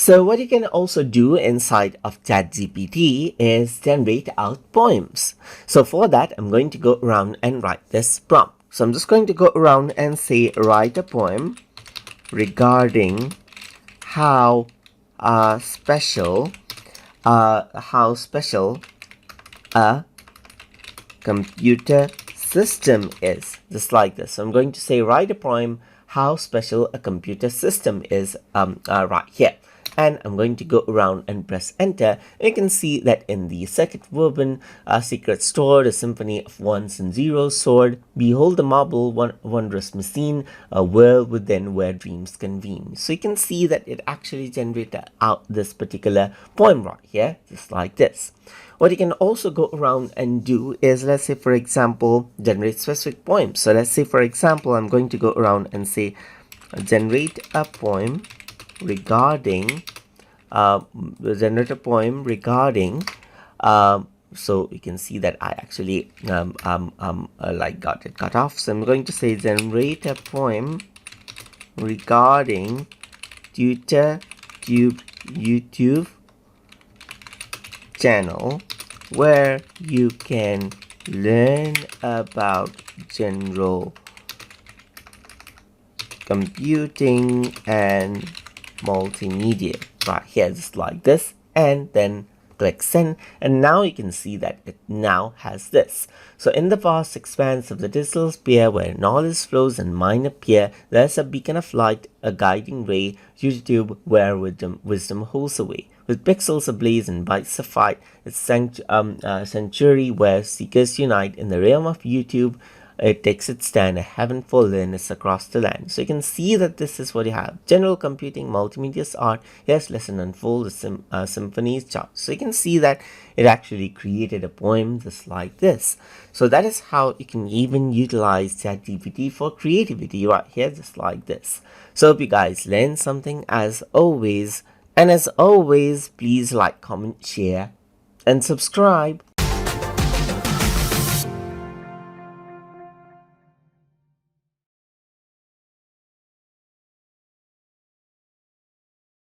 So what you can also do inside of ChatGPT is generate out poems. So for that, I'm going to go around and write this prompt. So I'm just going to go around and say, write a poem regarding how special a computer system is, just like this. So I'm going to say, write a poem how special a computer system is right here, and I'm going to go around and press enter. And you can see that in the second verb, secret stored, a symphony of ones and zeros soared, behold the marble wondrous machine, a world within where dreams convene. So you can see that it actually generated out this particular poem right here, just like this. What you can also go around and do is, let's say for example, generate specific poems. So let's say for example, I'm going to go around and say generate a poem regarding so you can see that I actually like got it cut off. So I'm going to say generate a poem regarding YouTube channel where you can learn about general computing and multimedia right here, just like this, and then click send. And now you can see that it now has this. So in the vast expanse of the digital sphere where knowledge flows and mind appear, there's a beacon of light, a guiding ray, YouTube where wisdom holds away. With pixels ablaze and bytes of fight, it's sanctuary where seekers unite. In the realm of YouTube, it takes its stand, a heaven for learners across the land. So you can see that this is what you have. General computing, multimedia's art. Yes, lesson unfold, the symphony's chart. So you can see that it actually created a poem just like this. So that is how you can even utilize ChatGPT for creativity right here, just like this. So hope you guys learned something as always. And as always, please like, comment, share, and subscribe.